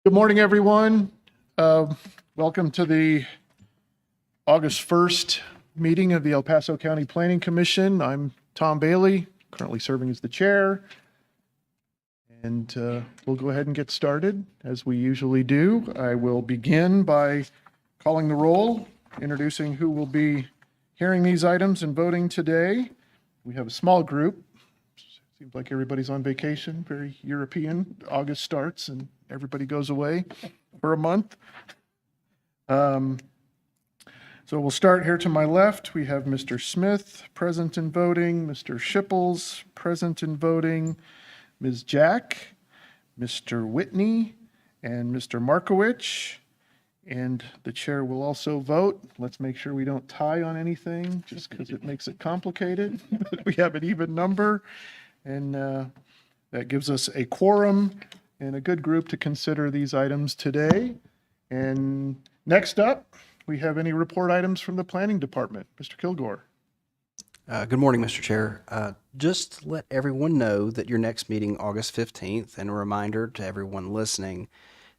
Good morning, everyone. Welcome to the August 1st meeting of the El Paso County Planning Commission. I'm Tom Bailey, currently serving as the chair. And we'll go ahead and get started as we usually do. I will begin by calling the roll, introducing who will be hearing these items and voting today. We have a small group. Seems like everybody's on vacation, very European. August starts and everybody goes away for a month. So we'll start here to my left. We have Mr. Smith, present and voting, Mr. Shipples, present and voting, Ms. Jack, Mr. Whitney, and Mr. Markowicz. And the chair will also vote. Let's make sure we don't tie on anything, just because it makes it complicated. But we have an even number. And that gives us a quorum and a good group to consider these items today. And next up, we have any report items from the planning department. Mr. Kilgore. Good morning, Mr. Chair. Just let everyone know that your next meeting, August 15th, and a reminder to everyone listening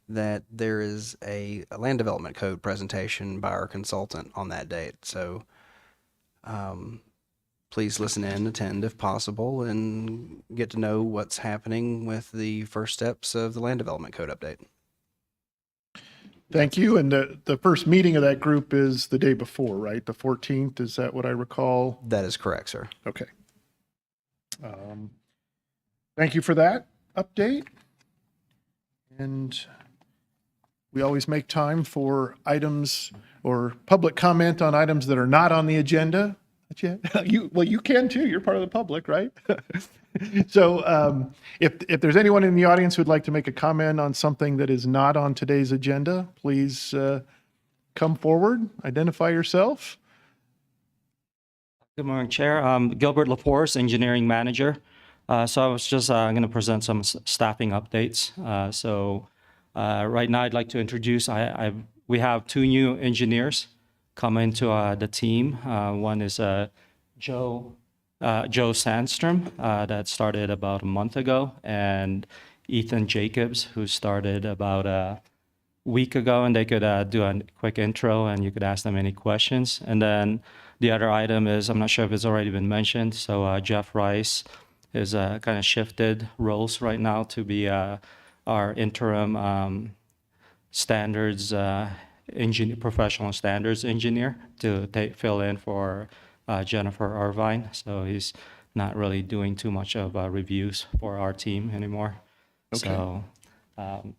that there is a land development code presentation by our consultant on that date. So please listen in, attend if possible, and get to know what's happening with the first steps of the land development code update. Thank you. And the first meeting of that group is the day before, right? The 14th, is that what I recall? That is correct, sir. Okay. Thank you for that update. And we always make time for items or public comment on items that are not on the agenda. You can too. You're part of the public, right? So if there's anyone in the audience who'd like to make a comment on something that is not on today's agenda, please come forward, identify yourself. Good morning, Chair. Gilbert Laporte, Engineering Manager. So I was just going to present some staffing updates. Right now I'd like to introduce, we have two new engineers come into the team. One is Joe Sandstrom that started about a month ago, and Ethan Jacobs, who started about a week ago, and they could do a quick intro and you could ask them any questions. And then the other item is, I'm not sure if it's already been mentioned, so Jeff Rice is kind of shifted roles right now to be our interim standards engineer, professional standards engineer, to fill in for Jennifer Irvine. So he's not really doing too much of reviews for our team anymore. Okay. So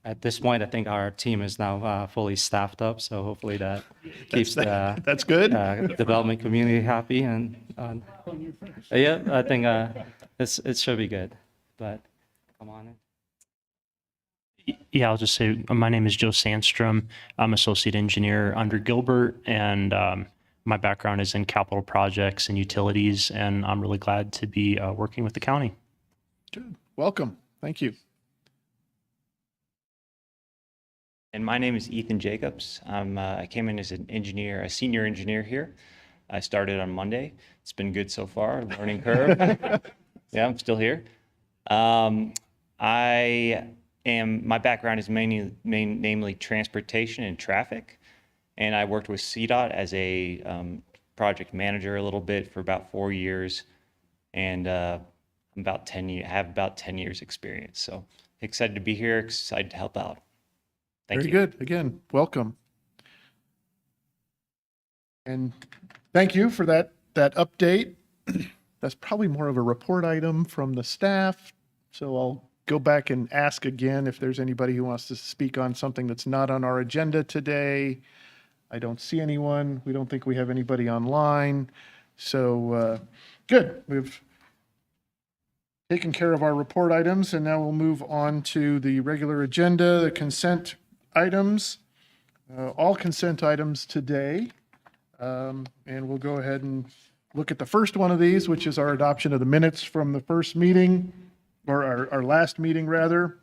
at this point, I think our team is now fully staffed up. So hopefully that keeps the That's good. development community happy. And yeah, I think it should be good. But come on in. Yeah, I'll just say my name is Joe Sandstrom. I'm associate engineer under Gilbert, and my background is in capital projects and utilities, and I'm really glad to be working with the county. Good. Welcome. Thank you. And my name is Ethan Jacobs. I came in as an engineer, a senior engineer here. I started on Monday. It's been good so far, learning curve. Yeah, I'm still here. My background is namely transportation and traffic, and I worked with CDOT as a project manager a little bit for about 4 years, and have about 10 years experience. So excited to be here, excited to help out. Thank Very you. good. Again, welcome. And thank you for that update. That's probably more of a report item from the staff. So I'll go back and ask again if there's anybody who wants to speak on something that's not on our agenda today. I don't see anyone. We don't think we have anybody online. So good. We've taken care of our report items, and now we'll move on to the regular agenda, the consent items. All consent items today. And we'll go ahead and look at the first one of these, which is our adoption of the minutes from the first meeting, or our last meeting rather,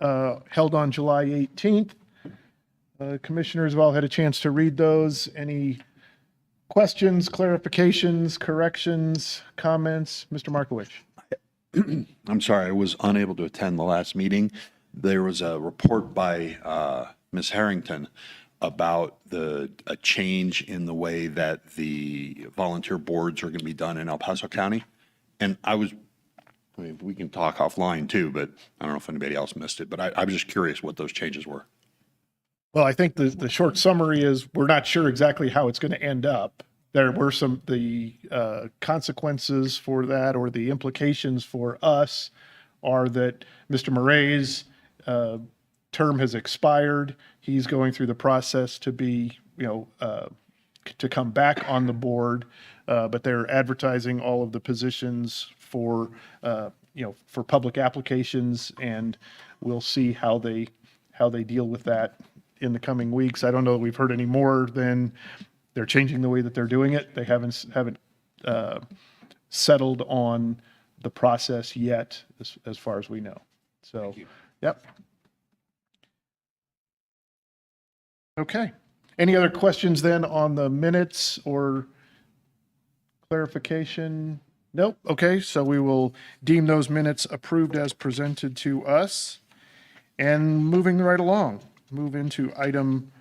held on July 18th. Commissioners have all had a chance to read those. Any questions, clarifications, corrections, comments? Mr. Markowicz. I'm sorry, I was unable to attend the last meeting. there was a report by Ms. Harrington about a change in the way that the volunteer boards are going to be done in El Paso County. And I mean, we can talk offline too, but I don't know if anybody else missed it, but I was just curious what those changes were. Well, I think the short summary is we're not sure exactly how it's going to end up. There were the consequences for that, or the implications for us are that Mr. Murray's term has expired. He's going through the process to be, to come back on the board, but they're advertising all of the positions for, for public applications, and we'll see how they deal with that in the coming weeks. I don't know that we've heard any more than they're changing the way that they're doing it. They haven't settled on the process yet, as far as we know. So, yep. Okay. Any other questions then on the minutes or clarification? Nope. Okay, so we will deem those minutes approved as presented to us. And moving right along, move into item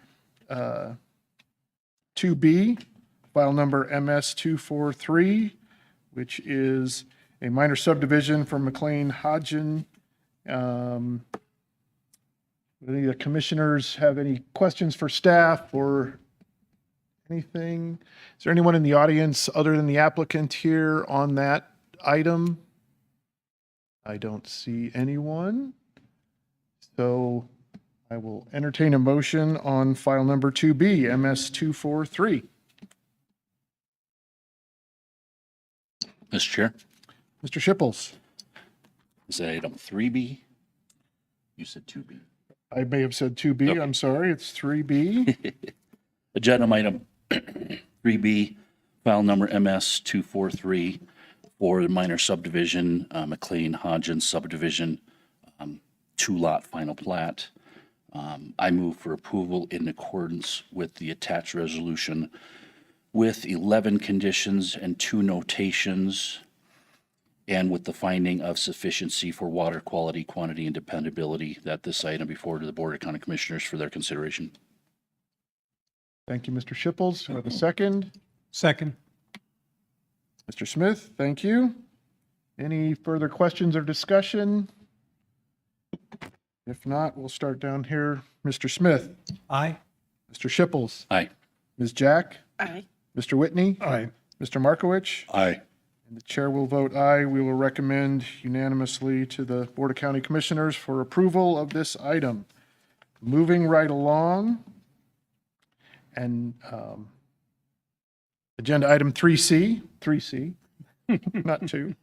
2B, file number MS-243, which is a minor subdivision for McLean-Hodgen. Any of the commissioners have any questions for staff or anything? Is there anyone in the audience other than the applicant here on that item? I don't see anyone. So I will entertain a motion on file number 2B, MS-243. Mr. Chair, Mr. Shipples, is that item 3B? You said 2B. I may have said 2B, I'm sorry, it's 3B. Agenda item 3B, file number MS-243 for the minor subdivision, McLean-Hodgins subdivision, two-lot final plat. I move for approval in accordance with the attached resolution with 11 conditions and 2 notations, and with the finding of sufficiency for water quality, quantity, and dependability, that this item be forwarded to the Board of County Commissioners for their consideration. Thank you, Mr. Shipples. Do I have a second? Second. Mr. Smith, thank you. Any further questions or discussion? If not, we'll start down here. Mr. Smith, Aye. Mr. Shipples, Aye. Ms. Jack, Aye. Mr. Whitney, Aye. Mr. Markowitz, Aye. and the chair will vote aye. We will recommend unanimously to the Board of County Commissioners for approval of this item. Moving right along, and agenda item 3C, not 2,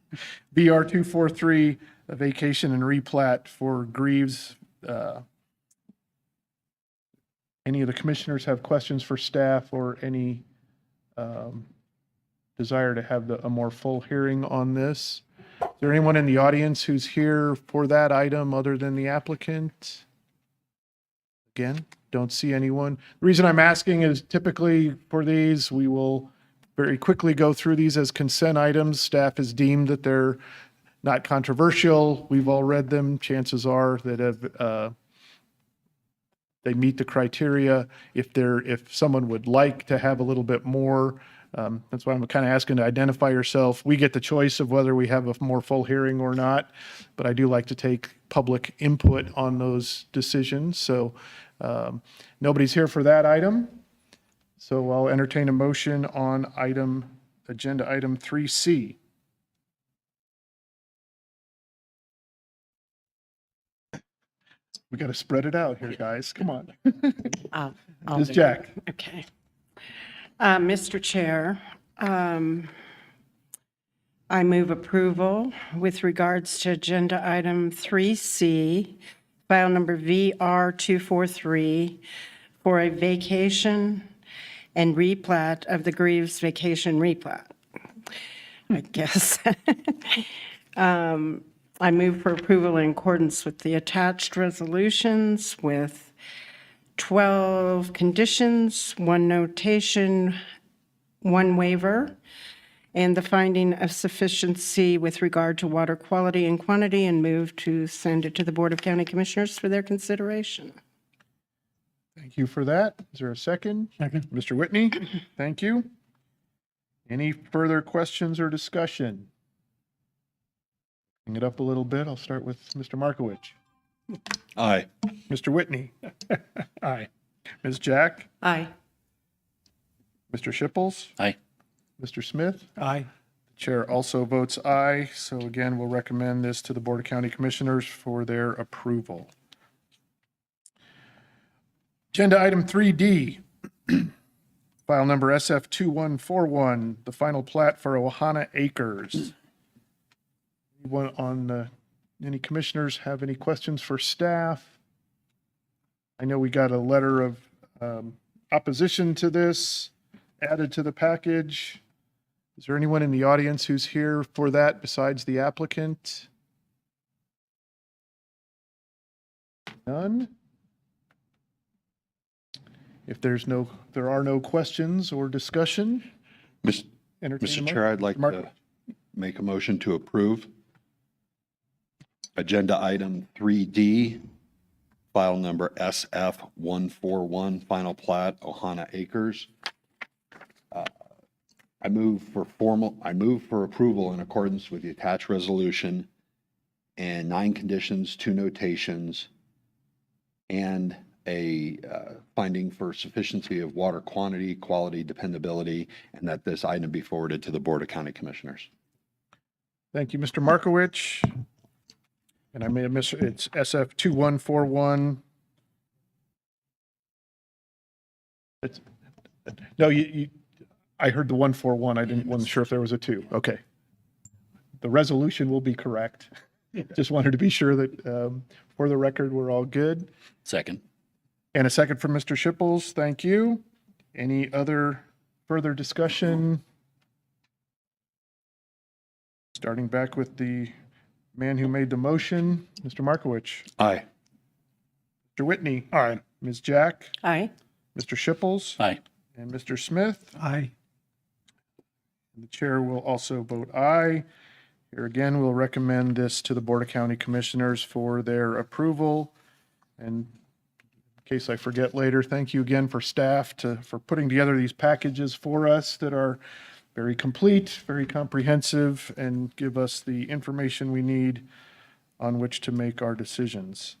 BR 243, a vacation and replat for Greaves. Any of the commissioners have questions for staff or any desire to have a more full hearing on this? Is there anyone in the audience who's here for that item other than the applicant? Again, don't see anyone. The reason I'm asking is typically for these, we will very quickly go through these as consent items. Staff has deemed that they're not controversial. We've all read them. Chances are that they meet the criteria. If someone would like to have a little bit more, that's why I'm kind of asking to identify yourself. We get the choice of whether we have a more full hearing or not, but I do like to take public input on those decisions. So nobody's here for that item. So I'll entertain a motion on agenda item 3C. We got to spread it out here, guys. Come on. I'll Ms. do it. Jack. Okay. Mr. Chair, I move approval with regards to agenda item 3C, file number VR 243, for a vacation and replat of the Greaves vacation replat, I guess. I move for approval in accordance with the attached resolutions with 12 conditions, 1 notation, 1 waiver, and the finding of sufficiency with regard to water quality and quantity, and move to send it to the Board of County Commissioners for their consideration. Thank you for that. Is there a second? Second. Mr. Whitney, thank you. Any further questions or discussion? Bring it up a little bit. I'll start with Mr. Markowitz. Aye. Mr. Whitney. Aye. Ms. Jack. Aye. Mr. Shipples. Aye. Mr. Smith. Aye. The chair also votes aye. So again, we'll recommend this to the Board of County Commissioners for their approval. Agenda item 3D, file number SF2141, the final plat for Ohana Acres. Any commissioners have any questions for staff? I know we got a letter of opposition to this added to the package. Is there anyone in the audience who's here for that besides the applicant? None? If there are no questions or discussion, Mr. entertain a Chair, I'd like Mark- to make a motion to approve agenda item 3D, file number SF141, final plat, Ohana Acres. I move for approval in accordance with the attached resolution and 9 conditions, 2 notations, and a finding for sufficiency of water quantity, quality, dependability, and that this item be forwarded to the Board of County Commissioners. Thank you, Mr. Markowitz. And I may have missed, it's SF2141. No, I heard the 141. Wasn't sure if there was a 2. Okay. The resolution will be correct. Just wanted to be sure that for the record, we're all good. Second. And a second from Mr. Shipples. Thank you. Any other further discussion? Starting back with the man who made the motion, Mr. Markowitz. Aye. Mr. Whitney. Aye. Ms. Jack. Aye. Mr. Shipples. Aye. And Mr. Smith. Aye. The chair will also vote aye. Here again, we'll recommend this to the Board of County Commissioners for their approval. And in case I forget later, thank you again for staff for putting together these packages for us that are very complete, very comprehensive, and give us the information we need on which to make our decisions.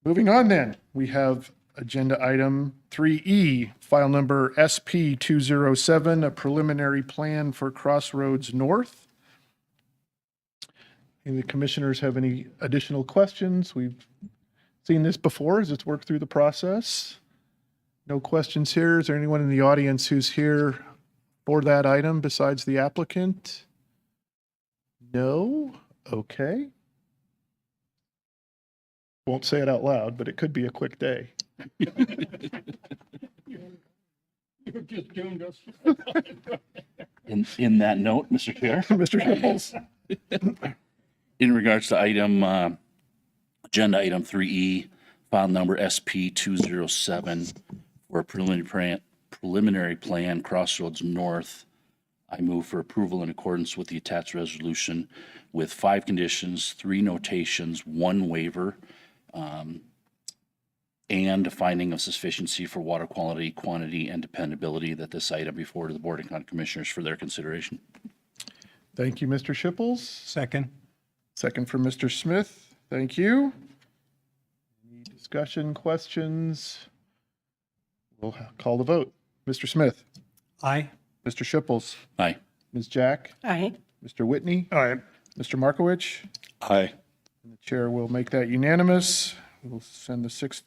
Moving on then, we have agenda item 3E, file number SP207, a preliminary plan for Crossroads North. Any commissioners have any additional questions? We've seen this before as it's worked through the process. No questions here. Is there anyone in the audience who's here for that item besides the applicant? No? Okay. Won't say it out loud, but it could be a quick day. In that note, Mr. Chair, Mr. Shipples? in regards to agenda item 3E, file number SP207 for a preliminary plan Crossroads North, I move for approval in accordance with the attached resolution with 5 conditions, 3 notations, 1 waiver, and a finding of sufficiency for water quality, quantity, and dependability, that this item be forwarded to the Board of County Commissioners for their consideration. Thank you, Mr. Shipples. Second. Second from Mr. Smith. Thank you. Any discussion, questions? We'll call the vote. Mr. Smith? Aye. Mr. Shipples? Aye. Ms. Jack? Aye. Mr. Whitney? Aye. Mr. Markowitz? Aye. The chair will make that unanimous. We'll send the 6-0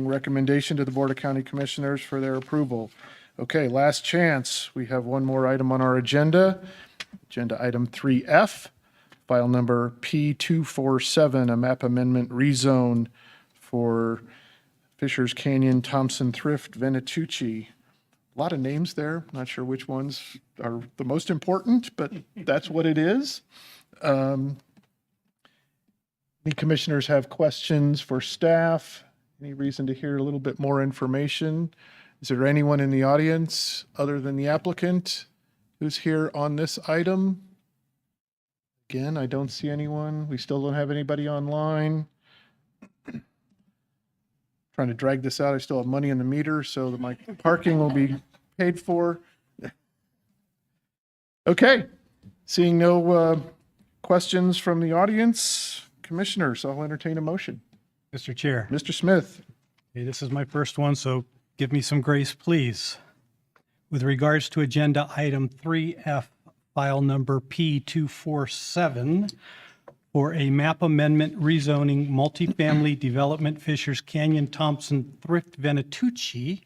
recommendation to the Board of County Commissioners for their approval. Okay, last chance. We have one more item on our agenda. Agenda item 3F, file number P247, a map amendment rezone for Fishers Canyon, Thompson Thrift, Venatucci. A lot of names there. Not sure which ones are the most important, but that's what it is. Any commissioners have questions for staff? Any reason to hear a little bit more information? Is there anyone in the audience other than the applicant who's here on this item? Again, I don't see anyone. We still don't have anybody online. Trying to drag this out. I still have money in the meter, so that my parking will be paid for. Okay, seeing no questions from the audience, commissioners, I'll entertain a motion. Mr. Chair, Mr. Smith, hey, this is my first one, so give me some grace, please. With regards to Agenda Item 3F, file number P247, for a map amendment rezoning multifamily development Fishers Canyon Thompson Thrift Venatucci,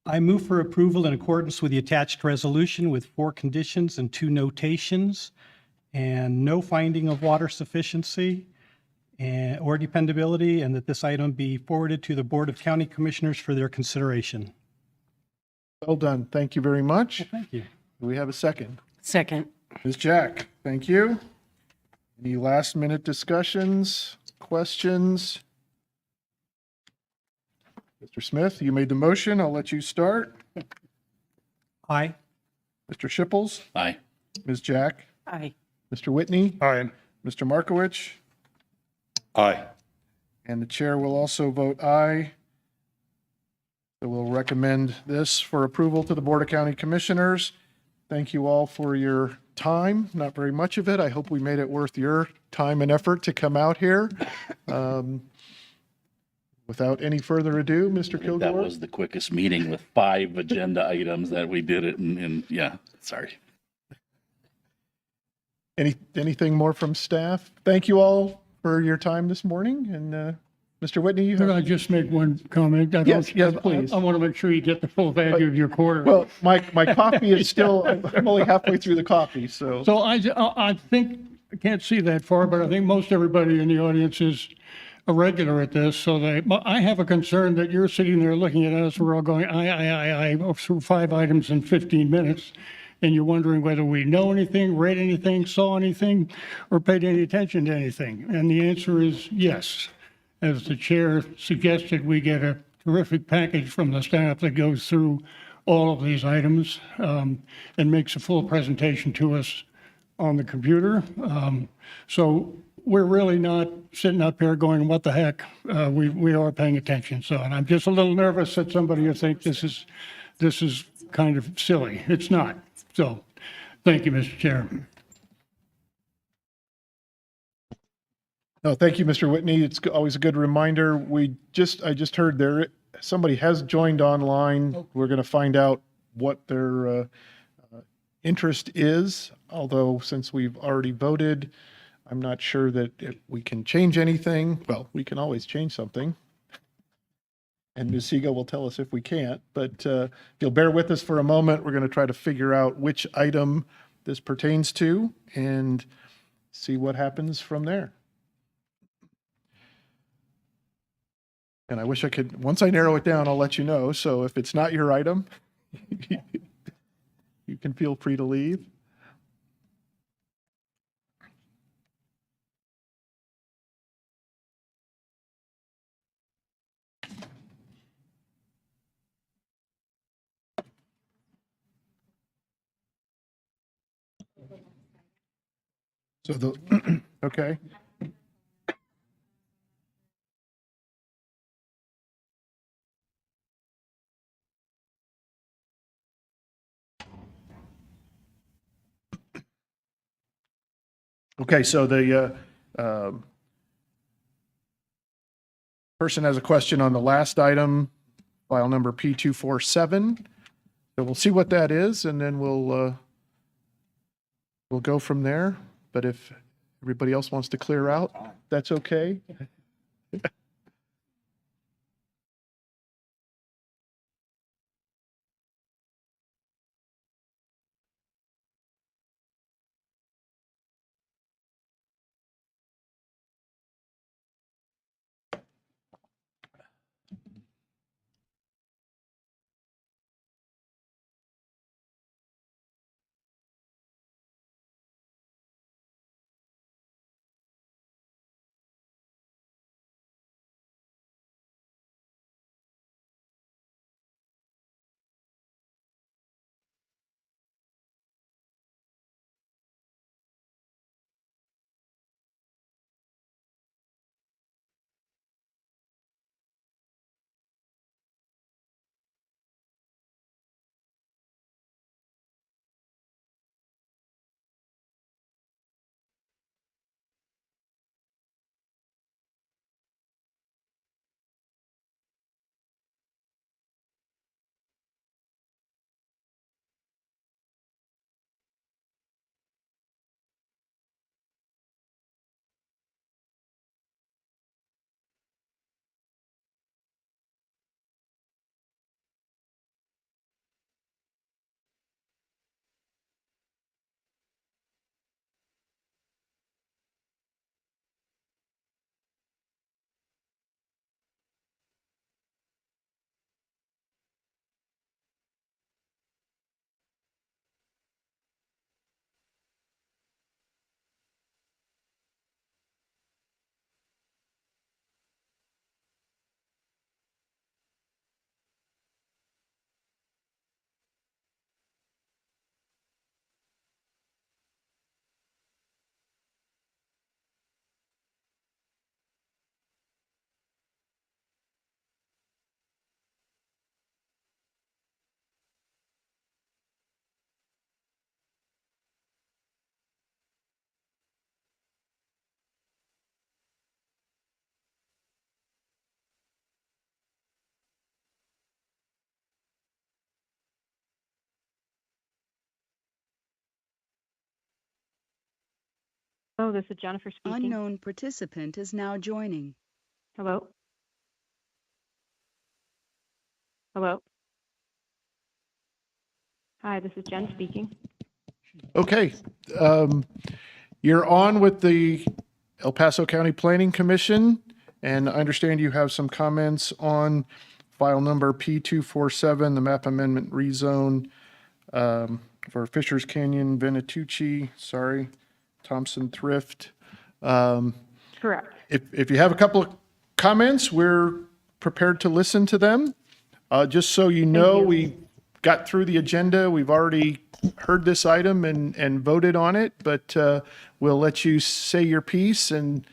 I move for approval in accordance with the attached resolution with 4 conditions and 2 notations, and no finding of water sufficiency or dependability, and that this item be forwarded to the Board of County Commissioners for their consideration. well done. Thank you very much. Thank you. Do we have a second? Second. Ms. Jack, thank you. Any last minute discussions, questions? Mr. Smith, you made the motion. I'll let you start. Aye. Mr. Shipples, Aye. Ms. Jack, Aye. Mr. Whitney, Aye. Mr. Markowitz, Aye. and the chair will also vote aye. So we'll recommend this for approval to the Board of County Commissioners. Thank you all for your time. Not very much of it. I hope we made it worth your time and effort to come out here. Without any further ado, Mr. That Kilgore. was the quickest meeting with 5 agenda items that we did it in, yeah, sorry. Anything more from staff? Thank you all for your time this morning. And Mr. Whitney, you Could have, I just make one comment? Yes, please. I want to make sure you get the full value of your quarter. well, my coffee is still, I'm only halfway through the coffee, so. So I think, I can't see that far, but I think most everybody in the audience is a regular at this. So I have a concern that you're sitting there looking at us, we're all going, aye, through 5 items in 15 minutes. And you're wondering whether we know anything, read anything, saw anything, or paid any attention to anything. And the answer is yes. As the chair suggested, we get a terrific package from the staff that goes through all of these items and makes a full presentation to us on the computer. So we're really not sitting up here going, what the heck? We are paying attention. So, and I'm just a little nervous that somebody will think this is kind of silly. It's not. So, thank you, Mr. Chair. No, thank you, Mr. Whitney. It's always a good reminder. I just heard somebody has joined online. We're going to find out what their interest is. Although since we've already voted, I'm not sure that we can change anything. Well, we can always change something. And Ms. Siegel will tell us if we can't. But if you'll bear with us for a moment, we're going to try to figure out which item this pertains to and see what happens from there. And I wish I could, once I narrow it down, I'll let you know. So if it's not your item, you can feel free to leave. So okay. Okay, so the person has a question on the last item, file number P247. So we'll see what that is, and then we'll go from there. But if everybody else wants to clear out, that's okay. Oh, this is Jennifer speaking. Unknown participant is now joining. Hello? Hello? Hi, this is Jen speaking. Okay. You're on with the El Paso County Planning Commission, and I understand you have some comments on file number P247, the map amendment rezone for Fishers Canyon, Venatucci, Thompson Thrift. Correct. If you have a couple of comments, we're prepared to listen to them. Just so you know, we got through the agenda. We've already heard this item and voted on it, but we'll let you say your piece. And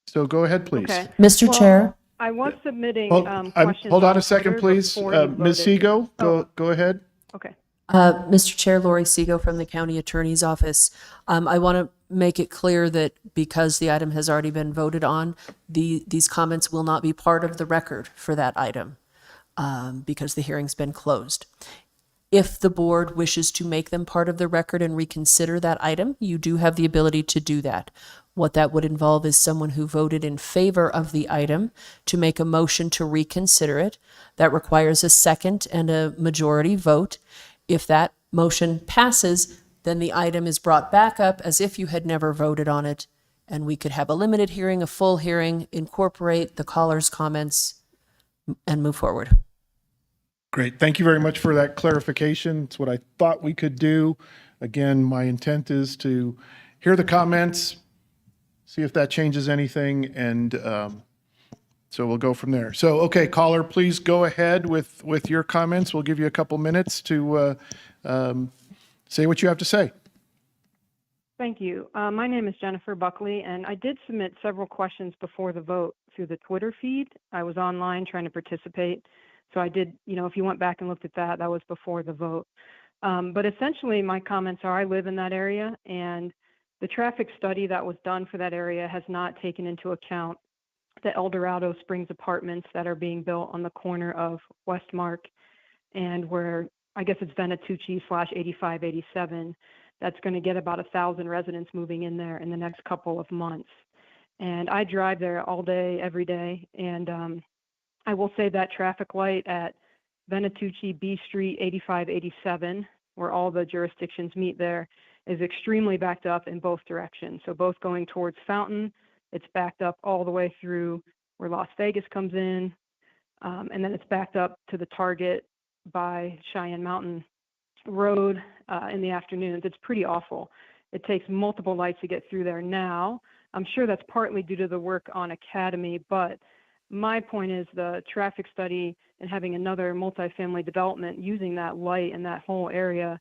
so go ahead, please. Okay. Mr. Well, Chair, I was submitting questions. Hold on on a second, Twitter please. before you Ms. voted. Segal, go ahead. Okay. Mr. Chair, Lori Segal from the County Attorney's Office. I want to make it clear that because the item has already been voted on, these comments will not be part of the record for that item because the hearing's been closed. If the board wishes to make them part of the record and reconsider that item, you do have the ability to do that. What that would involve is someone who voted in favor of the item to make a motion to reconsider it. That requires a second and a majority vote. If that motion passes, then the item is brought back up as if you had never voted on it, and we could have a limited hearing, a full hearing, incorporate the caller's comments, and move forward. Great. Thank you very much for that clarification. It's what I thought we could do. Again, my intent is to hear the comments, see if that changes anything, and so we'll go from there. So, okay, caller, please go ahead with your comments. We'll give you a couple minutes to say what you have to say. Thank you. My name is Jennifer Buckley, and I did submit several questions before the vote through the Twitter feed. I was online trying to participate. So I did, if you went back and looked at that, that was before the vote. But essentially, my comments are I live in that area, and the traffic study that was done for that area has not taken into account the El Dorado Springs apartments that are being built on the corner of Westmark and where I guess it's Venatucci/8587. That's going to get about 1,000 residents moving in there in the next couple of months. And I drive there all day, every day, and I will say that traffic light at Venatucci B Street 8587, where all the jurisdictions meet there, is extremely backed up in both directions. So both going towards Fountain, it's backed up all the way through where Las Vegas comes in, and then it's backed up to the Target by Cheyenne Mountain Road in the afternoons. It's pretty awful. It takes multiple lights to get through there now. I'm sure that's partly due to the work on Academy, but my point is the traffic study and having another multifamily development using that light in that whole area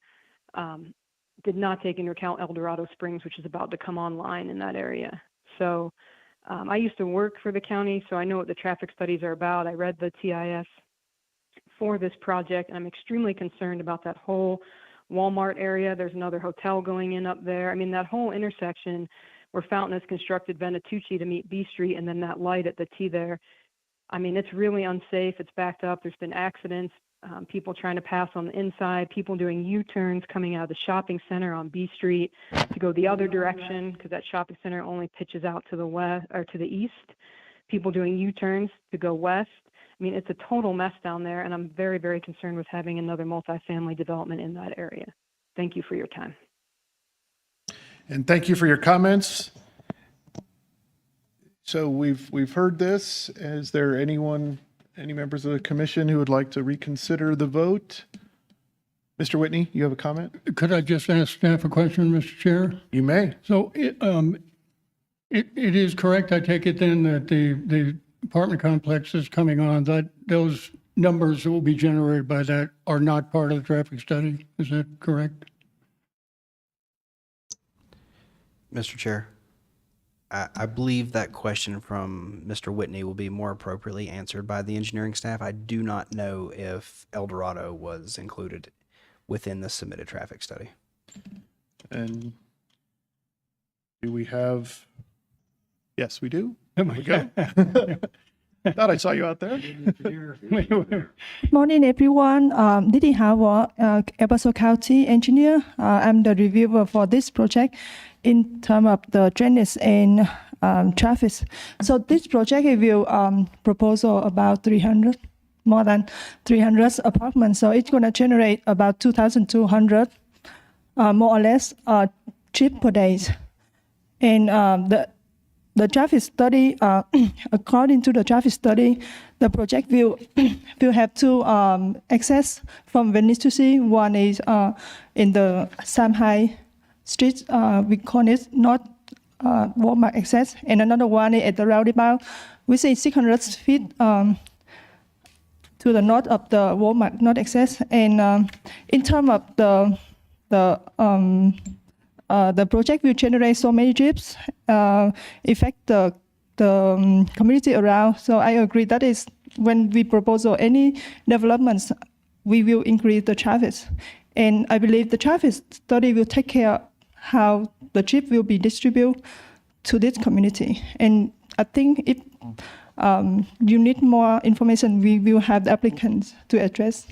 did not take into account El Dorado Springs, which is about to come online in that area. So I used to work for the county, so I know what the traffic studies are about. I read the TIS for this project, and I'm extremely concerned about that whole Walmart area. There's another hotel going in up there. I mean, that whole intersection where Fountain has constructed Venatucci to meet B Street, and then that light at the T there. I mean, it's really unsafe. It's backed up. There's been accidents, people trying to pass on the inside, people doing U-turns coming out of the shopping center on B Street to go the other direction because that shopping center only pitches out to the west or to the east. People doing U-turns to go west. I mean, it's a total mess down there, and I'm very, very concerned with having another multifamily development in that area. Thank you for your time. And thank you for your comments. So we've heard this. Is there any members of the commission who would like to reconsider the vote? Mr. Whitney, you have a comment? Could I just ask staff a question, Mr. Chair? You may. So it is correct, I take it then, that the apartment complex is coming on, that those numbers that will be generated by that are not part of the traffic study? Is that correct? Mr. Chair, I believe that question from Mr. Whitney will be more appropriately answered by the engineering staff. I do not know if El Dorado was included within the submitted traffic study. And do we have? Yes, we do. Oh my God. Thought I saw you out there. Morning, everyone. Didi Hawa, El Paso County engineer. I'm the reviewer for this project in terms of the drainage and traffic. So this project will proposal about 300, more than 300 apartments. So it's going to generate about 2,200, more or less, trip per day. And the traffic study, according to the traffic study, the project will have two access from Venice to Sea. One is in the Samhai Street, we call it North Walmart access, and another one is at the roundabout. We say 600 feet to the north of the Walmart North access. And in terms of the project will generate so many trips, affect the community around. So I agree that is when we propose any developments, we will increase the traffic. And I believe the traffic study will take care how the trip will be distributed to this community. And I think if you need more information, we will have the applicants to address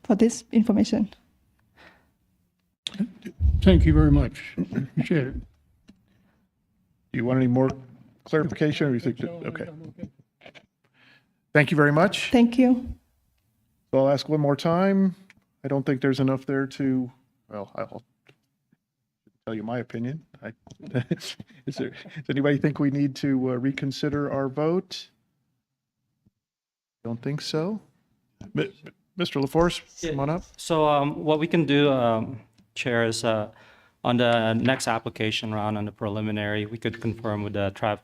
for this information. Thank you very much. Appreciate it. Do you want any more clarification, or you think that, okay? Thank you very much. Thank you. So I'll ask one more time. I don't think there's enough there to, well, I'll tell you my opinion. Does anybody think we need to reconsider our vote? Don't think so. Mr. LaForce, come on up. So what we can do, Chair, is on the next application round on the preliminary, we could confirm with the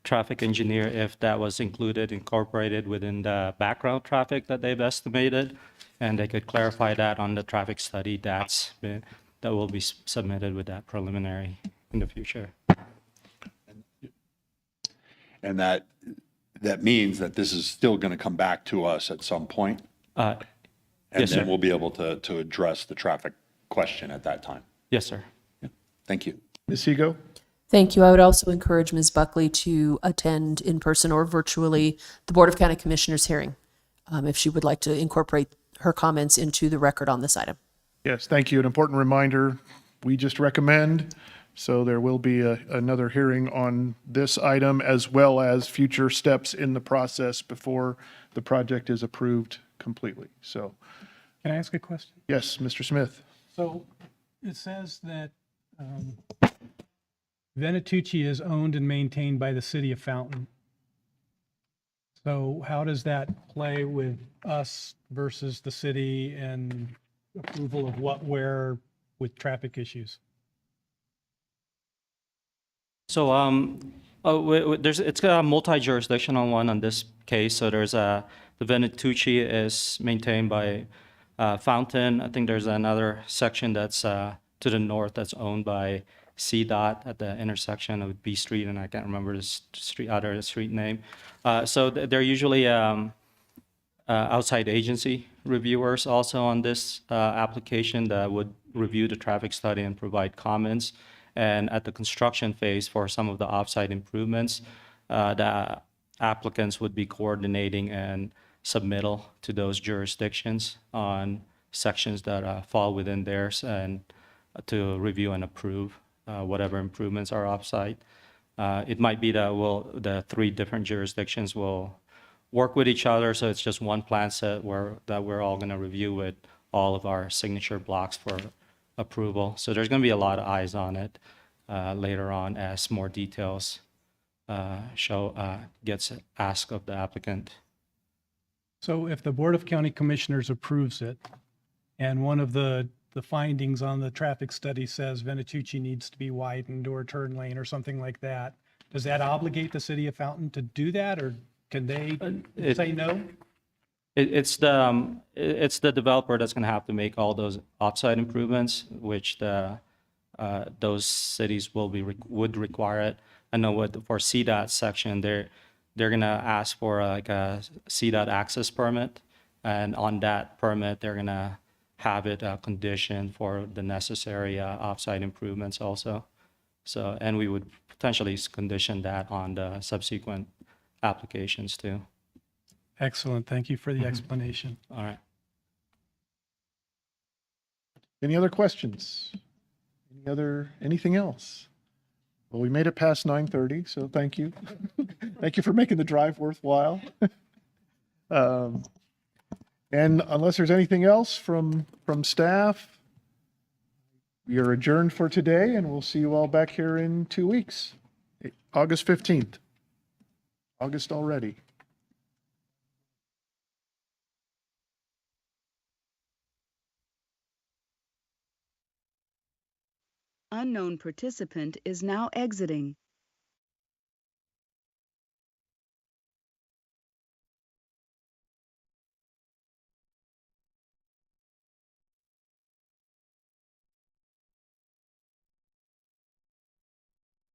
traffic engineer if that was incorporated within the background traffic that they've estimated, and they could clarify that on the traffic study that will be submitted with that preliminary in the future. And that means that this is still going to come back to us at some point? And Yes, then sir. we'll be able to address the traffic question at that time. Yes, sir. Thank you. Ms. Sego? Thank you. I would also encourage Ms. Buckley to attend in person or virtually the Board of County Commissioners hearing, if she would like to incorporate her comments into the record on this item. Yes, thank you. An important reminder, we just recommend, so there will be another hearing on this item as well as future steps in the process before the project is approved completely. So, Can I ask a question? yes, Mr. Smith. So it says that Venatucci is owned and maintained by the city of Fountain. So how does that play with us versus the city and approval of what, where with traffic issues? So it's a multi-jurisdictional one on this case. So there's the Venatucci is maintained by Fountain. I think there's another section that's to the north that's owned by CDOT at the intersection of B Street, and I can't remember the street name. So they're usually outside agency reviewers also on this application that would review the traffic study and provide comments. And at the construction phase for some of the offsite improvements, the applicants would be coordinating and submittal to those jurisdictions on sections that fall within theirs, and to review and approve whatever improvements are offsite. It might be that the three different jurisdictions will work with each other, so it's just one plan set that we're all going to review with all of our signature blocks for approval. So there's going to be a lot of eyes on it later on as more details gets asked of the applicant. So if the Board of County Commissioners approves it, and one of the findings on the traffic study says Venatucci needs to be widened or turn lane or something like that, does that obligate the city of Fountain to do that, or can they say no? It's the developer that's going to have to make all those offsite improvements, which those cities would require it. I know for CDOT section, they're going to ask for like a CDOT access permit, and on that permit, they're going to have it conditioned for the necessary offsite improvements also. So, and we would potentially condition that on the subsequent applications too. Excellent. Thank you for the explanation. All right. Any other questions? Anything else? Well, we made it past 9:30, so thank you. Thank you for making the drive worthwhile. And unless there's anything else from staff, we are adjourned for today, and we'll see you all back here in 2 weeks, August 15th. August already. Unknown participant is now exiting.